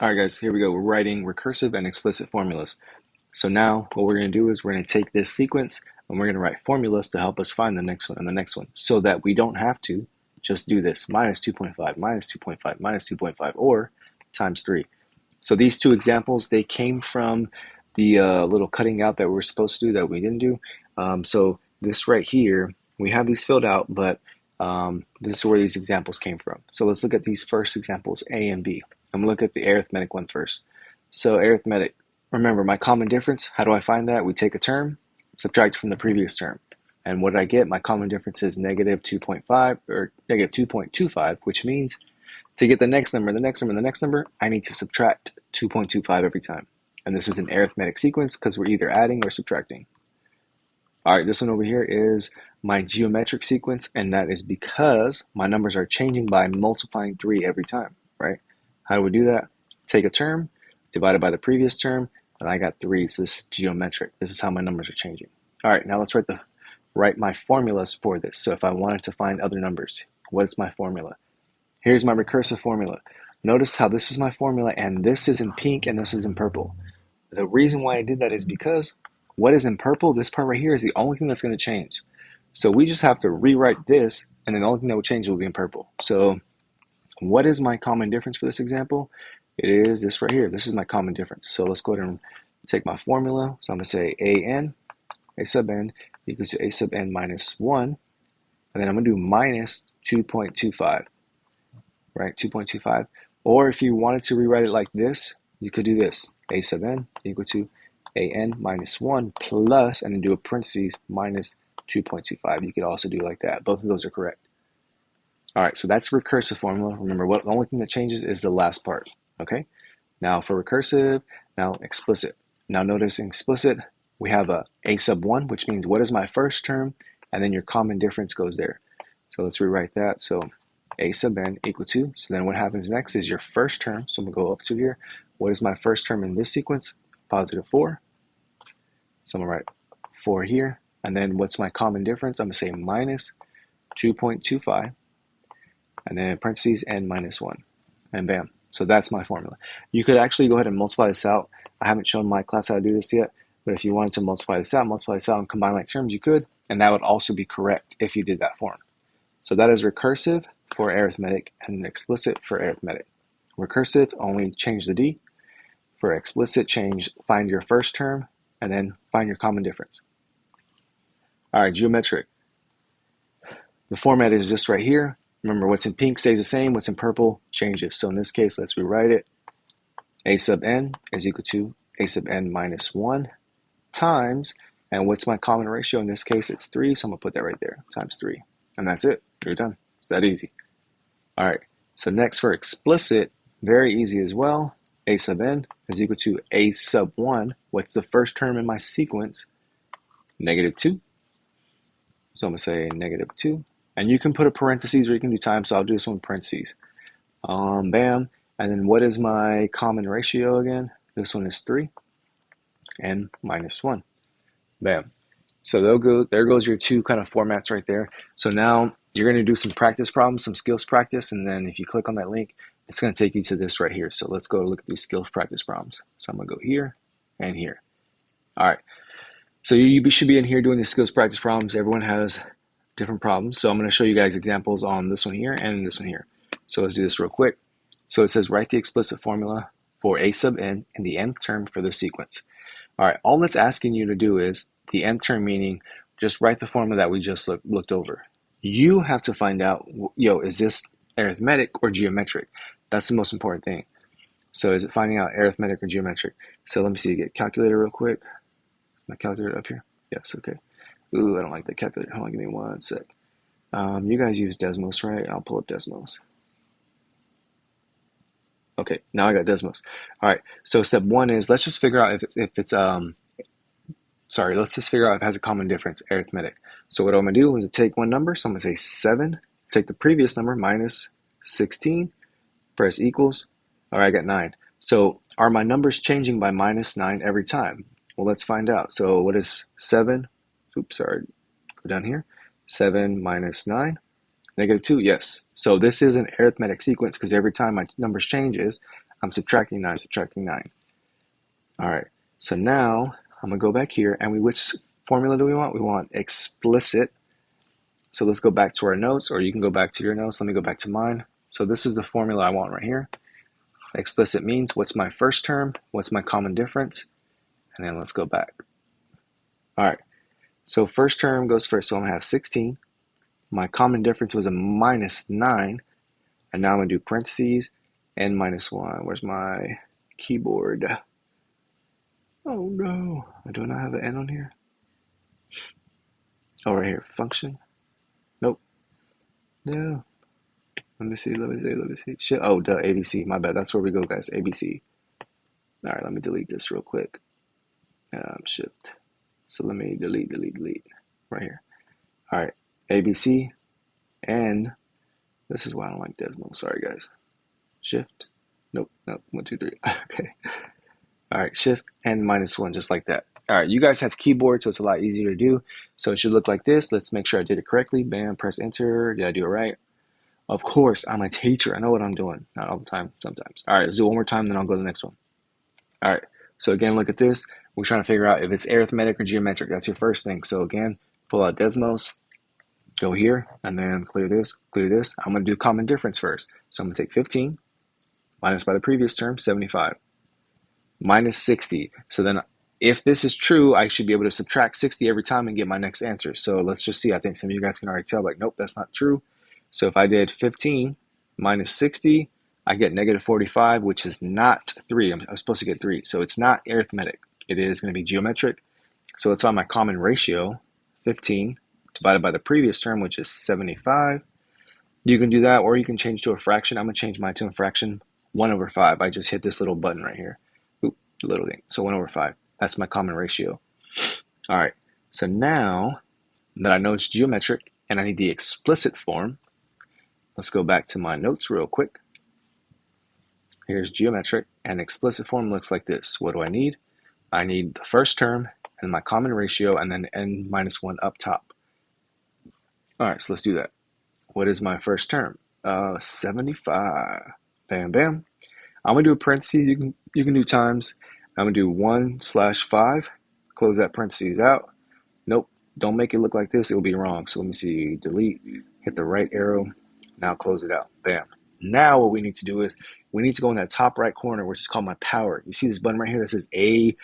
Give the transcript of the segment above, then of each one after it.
All right, guys, here we go. We're writing recursive and explicit formulas. So now what we're going to do is we're going to take this sequence and we're going to write formulas to help us find the next one and the next one so that we don't have to just do this minus 2.5, minus 2.5, minus 2.5, or times 3. So these two examples, they came from the little cutting out that we were supposed to do that we didn't do. So this right here, we have these filled out, but this is where these examples came from. So let's look at these first examples, A and B. I'm going to look at the arithmetic one first. So arithmetic, remember my common difference, how do I find that? We take a term, subtract from the previous term. And what did I get? My common difference is negative 2.5 or negative 2.25, which means to get the next number, the next number, the next number, I need to subtract 2.25 every time. And this is an arithmetic sequence because we're either adding or subtracting. All right, this one over here is my geometric sequence, and that is because my numbers are changing by multiplying 3 every time, right? How do we do that? Take a term, divide it by the previous term, and I got 3, so this is geometric. This is how my numbers are changing. All right, now let's write my formulas for this. So if I wanted to find other numbers, what's my formula? Here's my recursive formula. Notice how this is my formula, and this is in pink, and this is in purple. The reason why I did that is because what is in purple, this part right here, is the only thing that's going to change. So we just have to rewrite this, and then the only thing that will change will be in purple. So what is my common difference for this example? It is this right here. This is my common difference. So let's go ahead and take my formula. So I'm going to say a sub n equals to a sub n minus 1. And then I'm going to do minus 2.25, right? 2.25. Or if you wanted to rewrite it like this, you could do this. A sub n equal to a n minus 1 plus, and then do a parentheses, minus 2.25. You could also do like that. Both of those are correct. All right, so that's recursive formula. Remember, the only thing that changes is the last part, okay? Now for recursive, now explicit. Now notice in explicit, we have a sub 1, which means what is my first term, and then your common difference goes there. So let's rewrite that. So a sub n equal to, so then what happens next is your first term. So I'm going to go up to here. What is my first term in this sequence? Positive 4. So I'm going to write 4 here. And then what's my common difference? I'm going to say minus 2.25. And then parentheses n minus 1. And bam. So that's my formula. You could actually go ahead and multiply this out. I haven't shown my class how to do this yet. But if you wanted to multiply this out, and combine like terms, you could. And that would also be correct if you did that form. So that is recursive for arithmetic and explicit for arithmetic. Recursive, only change the d. For explicit, find your first term, and then find your common difference. All right, geometric. The format is just right here. Remember, what's in pink stays the same, what's in purple changes. So in this case, let's rewrite it. A sub n is equal to a sub n minus 1 times, and what's my common ratio? In this case, it's 3, so I'm going to put that right there, times 3. And that's it. You're done. It's that easy. All right, so next for explicit, very easy as well. A sub n is equal to a sub 1. What's the first term in my sequence? Negative 2. So I'm going to say negative 2. And you can put a parentheses or you can do times, so I'll do this one in parentheses. Bam. And then what is my common ratio again? This one is 3 and minus 1. Bam. So there goes your two kind of formats right there. So now you're going to do some practice problems, some skills practice, and then if you click on that link, it's going to take you to this right here. So let's go look at these skills practice problems. So I'm going to go here and here. All right. So you should be in here doing the skills practice problems. Everyone has different problems. So I'm going to show you guys examples on this one here and this one here. So let's do this real quick. So it says write the explicit formula for a sub n in the nth term for the sequence. All right. All that's asking you to do is the nth term, meaning just write the formula that we just looked over. You have to find out, is this arithmetic or geometric? That's the most important thing. So is it finding out arithmetic or geometric? So let me see, get calculator real quick. Is my calculator up here? Yes, okay. Ooh, I don't like that calculator. Hold on, give me one sec. You guys use Desmos, right? I'll pull up Desmos. Okay, now I got Desmos. All right, so step 1 is let's just figure out let's just figure out if it has a common difference, arithmetic. So what I'm going to do is take one number, so I'm going to say 7, take the previous number, minus 16, press equals. All right, I got 9. So are my numbers changing by minus 9 every time? Well, let's find out. So what is 7? Oops, sorry, go down here. 7 minus 9. -2, yes. So this is an arithmetic sequence because every time my numbers changes, I'm subtracting 9, subtracting 9. All right, so now I'm gonna go back here, and which formula do we want? We want explicit. So let's go back to our notes, or you can go back to your notes. Let me go back to mine. So this is the formula I want right here. Explicit means what's my first term, what's my common difference, and then let's go back. All right, so first term goes first, so I'm gonna have 16. My common difference was a -9, and now I'm gonna do parentheses, n minus 1. Where's my keyboard? Oh no, I do not have an n on here. Oh, right here, function. Nope, no. Let me see. Shit. Oh, duh, ABC. My bad. That's where we go, guys. ABC. All right, let me delete this real quick. Shift. So let me delete right here. All right, ABC, and this is why I don't like Desmo. Sorry, guys. Shift. Nope. 1, 2, 3. Okay. All right, Shift and -1, just like that. All right, you guys have keyboard, so it's a lot easier to do. So it should look like this. Let's make sure I did it correctly. Bam, press enter. Did I do it right? Of course, I'm a teacher. I know what I'm doing. Not all the time, sometimes. All right, let's do it one more time, then I'll go to the next one. All right, so again, look at this. We're trying to figure out if it's arithmetic or geometric. That's your first thing. So again, pull out Desmos, go here, and then clear this, clear this. I'm going to do common difference first. So I'm going to take 15, minus by the previous term, 75, minus 60. So then if this is true, I should be able to subtract 60 every time and get my next answer. So let's just see. I think some of you guys can already tell, like, nope, that's not true. So if I did 15 minus 60, I get -45, which is not 3. I'm supposed to get 3. So it's not arithmetic. It is going to be geometric. So let's find my common ratio, 15 divided by the previous term, which is 75. You can do that, or you can change to a fraction. I'm going to change mine to a fraction, 1/5. I just hit this little button right here. Oop, little thing. So 1/5. That's my common ratio. All right. So now that I know it's geometric and I need the explicit form, let's go back to my notes real quick. Here's geometric, and explicit form looks like this. What do I need? I need the first term and my common ratio, and then n minus 1 up top. All right, so let's do that. What is my first term? 75. Bam, bam. I'm gonna do a parentheses. You can do times. I'm gonna do 1/5. Close that parentheses out. Nope, don't make it look like this. It will be wrong. So let me see. Delete. Hit the right arrow. Now close it out. Bam. Now what we need to do is we need to go in that top right corner, which is called my power. You see this button right here that says A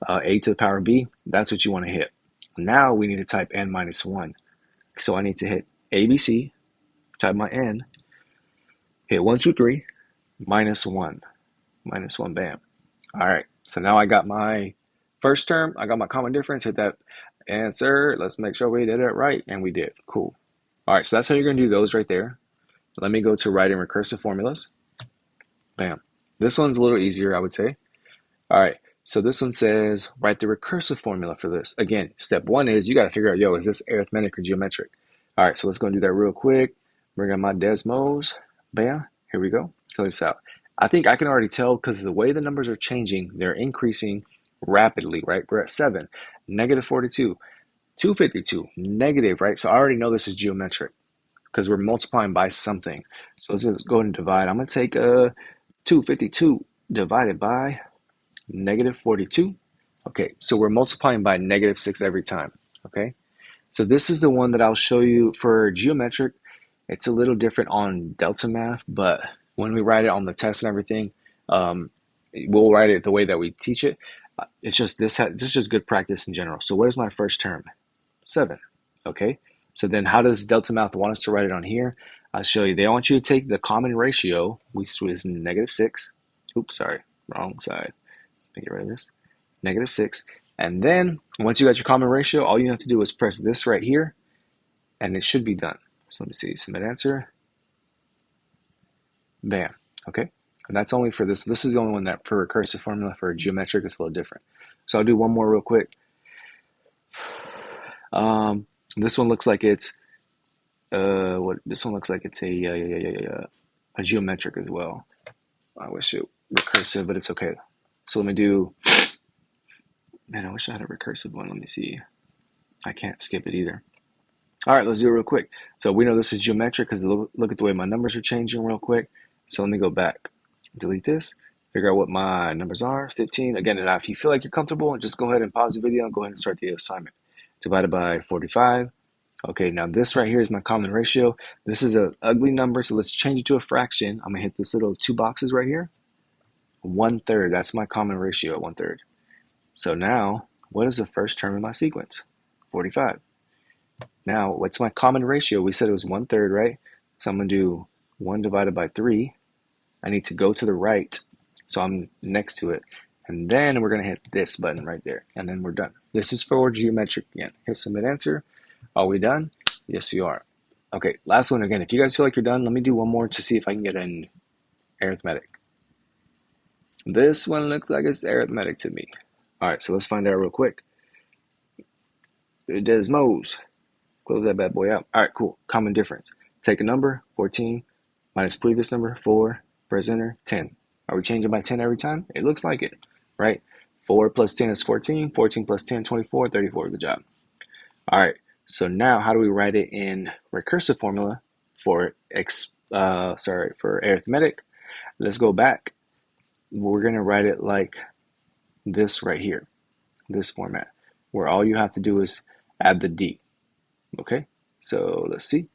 to the power B? That's what you want to hit. Now we need to type n minus 1. So I need to hit ABC, type my n, hit 1, 2, 3, -1. -1, bam. All right, so now I got my first term, I got my common difference, hit that answer. Let's make sure we did it right, and we did. Cool. All right, so that's how you're going to do those right there. Let me go to writing recursive formulas. Bam. This one's a little easier, I would say. All right, so this one says write the recursive formula for this. Again, step 1 is you got to figure out, is this arithmetic or geometric? All right, so let's go and do that real quick. Bring up my Desmos. Bam, here we go. Check this out. I think I can already tell because the way the numbers are changing, they're increasing rapidly, right? We're at 7, -42, 252, negative, right? So I already know this is geometric because we're multiplying by something. So let's just go ahead and divide. I'm going to take 252 divided by -42. Okay, so we're multiplying by -6 every time, okay? So this is the one that I'll show you for geometric. It's a little different on delta math, but when we write it on the test and everything, we'll write it the way that we teach it. It's just this is just good practice in general. So what is my first term? 7, okay? So then how does delta math want us to write it on here? I'll show you. They want you to take the common ratio, which is -6. Oops, sorry, wrong side. Let's get rid of this. -6. And then once you got your common ratio, all you have to do is press this right here, and it should be done. So let me see, submit answer. Bam, okay? And that's only for this. This is the only one that for recursive formula. For geometric, it's a little different. So I'll do one more real quick. This one looks like it's this one looks like it's a geometric as well. I wish it recursive, but it's okay. So let me do. Man, I wish I had a recursive one. Let me see. I can't skip it either. All right, let's do it real quick. So we know this is geometric because look at the way my numbers are changing real quick. So let me go back, delete this, figure out what my numbers are, 15. Again, and if you feel like you're comfortable, just go ahead and pause the video and go ahead and start the assignment. Divided by 45. Okay, now this right here is my common ratio. This is an ugly number, so let's change it to a fraction. I'm gonna hit this little two boxes right here. 1/3, that's my common ratio, 1/3. So now, what is the first term in my sequence? 45. Now, what's my common ratio? We said it was 1/3, right? So I'm gonna do 1 divided by 3. I need to go to the right, so I'm next to it. And then we're gonna hit this button right there, and then we're done. This is for geometric again. Hit submit answer. Are we done? Yes, we are. Okay, last one again. If you guys feel like you're done, let me do one more to see if I can get an arithmetic. This one looks like it's arithmetic to me. All right, so let's find out real quick. Desmos. Close that bad boy out. All right, cool. Common difference. Take a number, 14, minus previous number, 4, press enter, 10. Are we changing by 10 every time? It looks like it, right? 4 plus 10 is 14. 14 plus 10, 24. 34. Good job. All right, so now how do we write it in recursive formula for for arithmetic? Let's go back. We're going to write it like this right here, this format, where all you have to do is add the D. Okay, so let's see.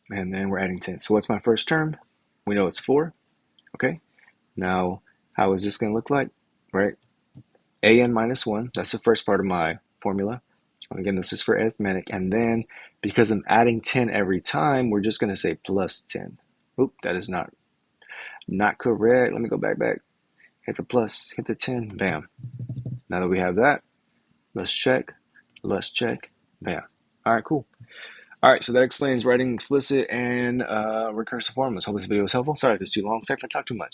And then we're adding 10. So what's my first term? We know it's 4. Okay, now how is this going to look like, right? AN minus 1, that's the first part of my formula. Again, this is for arithmetic. And then because I'm adding 10 every time, we're just going to say plus 10. Oop, that is not correct. Let me go back. Hit the plus, hit the 10, bam. Now that we have that, let's check, bam. All right, cool. All right, so that explains writing explicit and recursive formulas. Hope this video was helpful. Sorry if it's too long. Sorry if I talk too much.